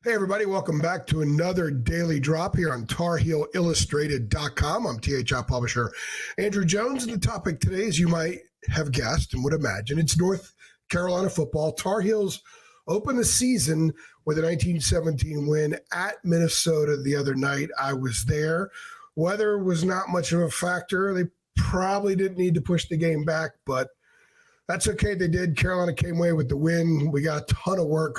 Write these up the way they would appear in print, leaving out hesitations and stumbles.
Hey, everybody, welcome back to another daily drop here on TarHeelIllustrated.com. I'm THI publisher Andrew Jones, and the topic today, as you might have guessed and would imagine, it's North Carolina football. Tar Heels opened the season with a 1917 win at Minnesota the other night. I was there. Weather was not much of a factor. They probably didn't need to push the game back, but that's okay. They did. Carolina came away with the win. We got a ton of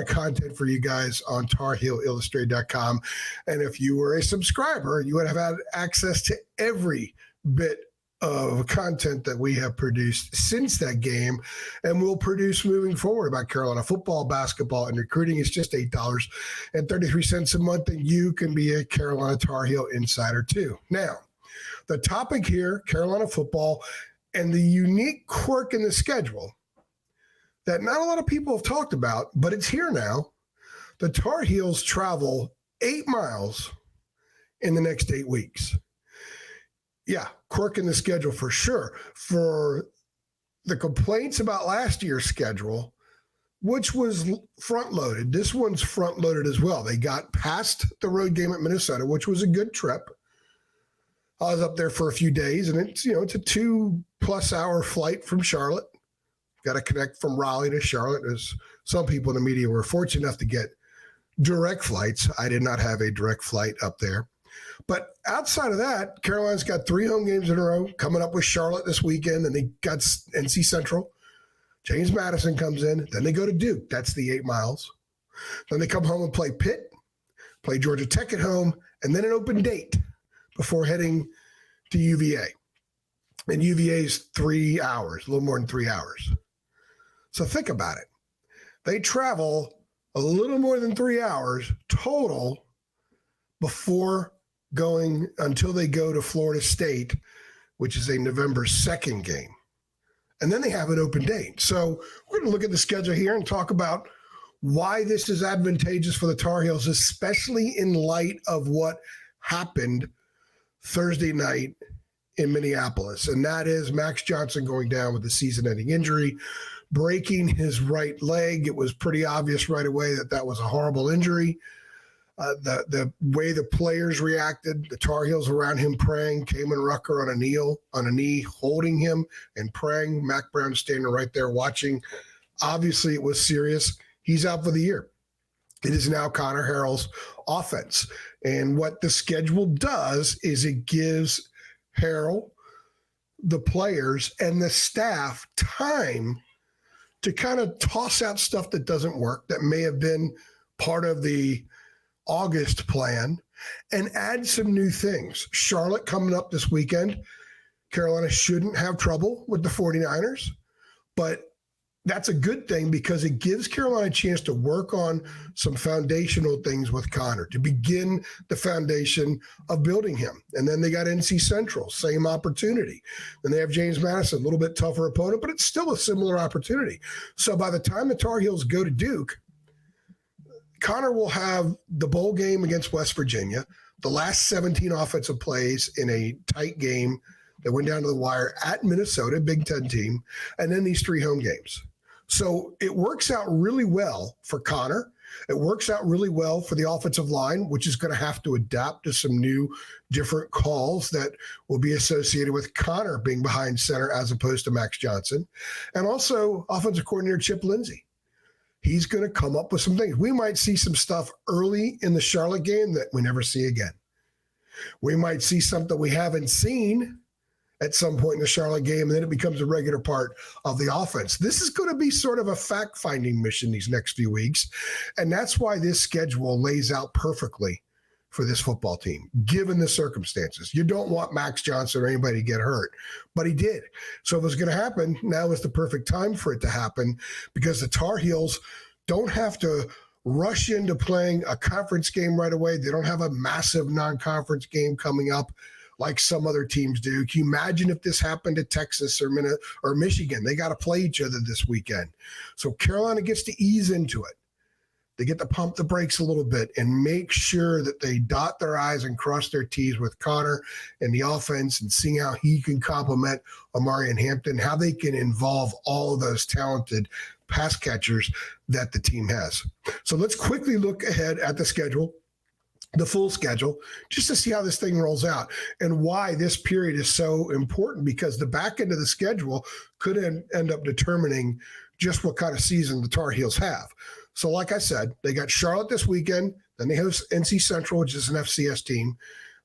content for you guys on TarHeelIllustrated.com. And if you were a subscriber, you would have had access to every bit of content that we have produced since that game and will produce moving forward about Carolina football, basketball, and recruiting. It's just $8.33 a month, and you can be a Carolina Tar Heel insider too. Now, the topic here, Carolina football, and the unique quirk in the schedule that not a lot of people have talked about, but it's here now. The Tar Heels travel 8 miles in the next 8 weeks. Yeah, quirk in the schedule for sure. For the complaints about last year's schedule, which was front-loaded, this one's front-loaded as well. They got past the road game at Minnesota, which was a good trip. I was up there for a few days, and it's a 2+ hour flight from Charlotte. Got to connect from Raleigh to Charlotte, as some people in the media were fortunate enough to get direct flights. I did not have a direct flight up there. But outside of that, Carolina's got 3 home games in a row, coming up with Charlotte this weekend, and they got NC Central. James Madison comes in. Then they go to Duke. That's the 8 miles. Then they come home and play Pitt, play Georgia Tech at home, and then an open date before heading to UVA. And UVA's 3 hours, a little more than 3 hours. So think about it. They travel a little more than 3 hours total before going until they go to Florida State, which is a November 2nd game. And then they have an open date. So we're going to look at the schedule here and talk about why this is advantageous for the Tar Heels, especially in light of what happened Thursday night in Minneapolis. And that is Max Johnson going down with a season-ending injury, breaking his right leg. It was pretty obvious right away that was a horrible injury. The way the players reacted, the Tar Heels around him praying, Kamen Rucker on a knee, holding him and praying. Mac Brown standing right there watching. Obviously, it was serious. He's out for the year. It is now Connor Harrell's offense. And what the schedule does is it gives Harrell, the players, and the staff time to kind of toss out stuff that doesn't work, that may have been part of the August plan, and add some new things. Charlotte coming up this weekend. Carolina shouldn't have trouble with the 49ers, but that's a good thing because it gives Carolina a chance to work on some foundational things with Connor, to begin the foundation of building him. And then they got NC Central, same opportunity. Then they have James Madison, a little bit tougher opponent, but it's still a similar opportunity. So by the time the Tar Heels go to Duke, Connor will have the bowl game against West Virginia, the last 17 offensive plays in a tight game that went down to the wire at Minnesota, Big Ten team, and then these 3 home games. So it works out really well for Connor. It works out really well for the offensive line, which is going to have to adapt to some new, different calls that will be associated with Connor being behind center as opposed to Max Johnson. And also offensive coordinator Chip Lindsey. He's going to come up with some things. We might see some stuff early in the Charlotte game that we never see again. We might see something we haven't seen at some point in the Charlotte game, and then it becomes a regular part of the offense. This is going to be sort of a fact-finding mission these next few weeks, and that's why this schedule lays out perfectly for this football team, given the circumstances. You don't want Max Johnson or anybody to get hurt, but he did. So if it's going to happen, now is the perfect time for it to happen because the Tar Heels don't have to rush into playing a conference game right away. They don't have a massive non-conference game coming up like some other teams do. Can you imagine if this happened to Texas or Michigan? They got to play each other this weekend. So Carolina gets to ease into it. They get to pump the brakes a little bit and make sure that they dot their I's and cross their T's with Connor and the offense and seeing how he can complement Omarion Hampton, how they can involve all of those talented pass catchers that the team has. So let's quickly look ahead at the schedule, the full schedule, just to see how this thing rolls out and why this period is so important, because the back end of the schedule could end up determining just what kind of season the Tar Heels have. So like I said, they got Charlotte this weekend, then they host NC Central, which is an FCS team,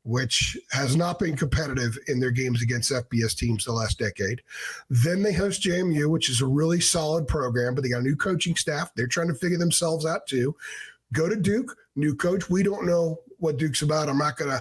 which has not been competitive in their games against FBS teams the last decade. Then they host JMU, which is a really solid program, but they got a new coaching staff. They're trying to figure themselves out too. Go to Duke, new coach. We don't know what Duke's about. I'm not going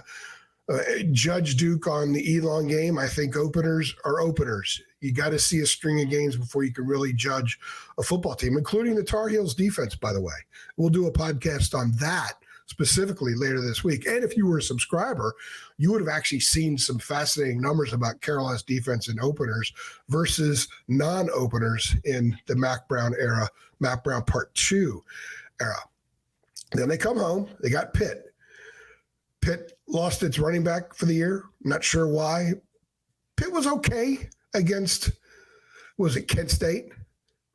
to judge Duke on the Elon game. I think openers are openers. You got to see a string of games before you can really judge a football team, including the Tar Heels defense, by the way. We'll do a podcast on that specifically later this week. And if you were a subscriber, you would have actually seen some fascinating numbers about Carolina's defense in openers versus non-openers in the Mack Brown era, Mack Brown Part 2 era. Then they come home. They got Pitt. Pitt lost its running back for the year. Not sure why. Pitt was okay against, was it Kent State?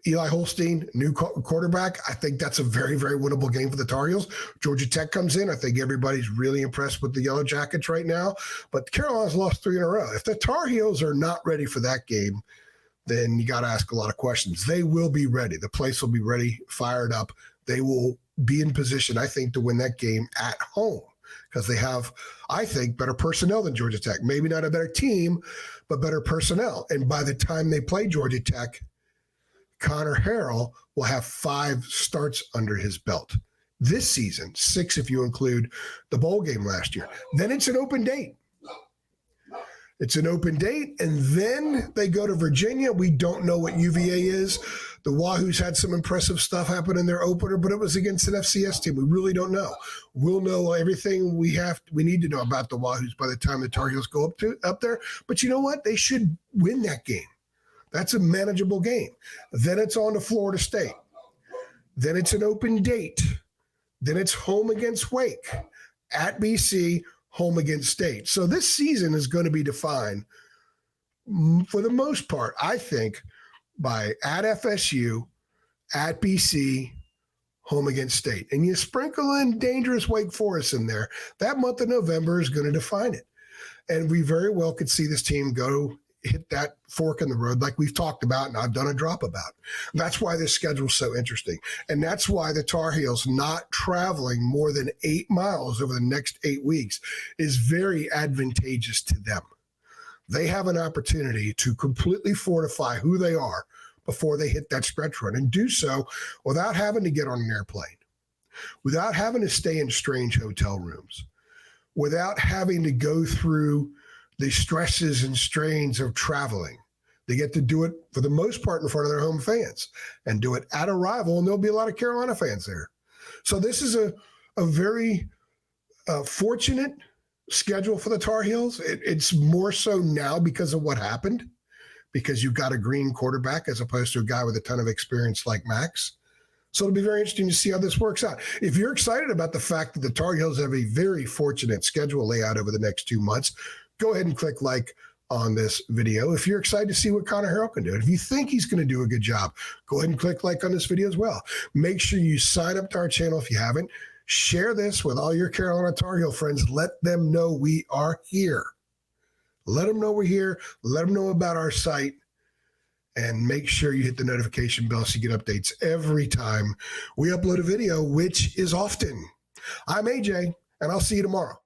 Eli Holstein, new quarterback. I think that's a very, very winnable game for the Tar Heels. Georgia Tech comes in. I think everybody's really impressed with the Yellow Jackets right now. But Carolina's lost 3 in a row. If the Tar Heels are not ready for that game, then you got to ask a lot of questions. They will be ready. The place will be ready, fired up. They will be in position, I think, to win that game at home because they have, I think, better personnel than Georgia Tech. Maybe not a better team, but better personnel. And by the time they play Georgia Tech, Connor Harrell will have 5 starts under his belt this season, 6 if you include the bowl game last year. Then it's an open date. It's an open date, and then they go to Virginia. We don't know what UVA is. The Wahoos had some impressive stuff happen in their opener, but it was against an FCS team. We really don't know. We'll know everything we need to know about the Wahoos by the time the Tar Heels go up there. But you know what? They should win that game. That's a manageable game. Then it's on to Florida State. Then it's an open date. Then it's home against Wake, at BC, home against State. So this season is going to be defined, for the most part, I think, by at FSU, at BC, home against State. And you sprinkle in dangerous Wake Forest in there. That month of November is going to define it. And we very well could see this team go hit that fork in the road like we've talked about and I've done a drop about. That's why this schedule is so interesting. And that's why the Tar Heels not traveling more than 8 miles over the next 8 weeks is very advantageous to them. They have an opportunity to completely fortify who they are before they hit that stretch run and do so without having to get on an airplane, without having to stay in strange hotel rooms, without having to go through the stresses and strains of traveling. They get to do it for the most part in front of their home fans and do it at arrival, and there'll be a lot of Carolina fans there. So this is a very fortunate schedule for the Tar Heels. It's more so now because of what happened, because you've got a green quarterback as opposed to a guy with a ton of experience like Max. So it'll be very interesting to see how this works out. If you're excited about the fact that the Tar Heels have a very fortunate schedule layout over the next 2 months, go ahead and click like on this video. If you're excited to see what Connor Harrell can do, and if you think he's going to do a good job, go ahead and click like on this video as well. Make sure you sign up to our channel if you haven't. Share this with all your Carolina Tar Heel friends. Let them know we are here. Let them know we're here. Let them know about our site. And make sure you hit the notification bell so you get updates every time we upload a video, which is often. I'm AJ, and I'll see you tomorrow.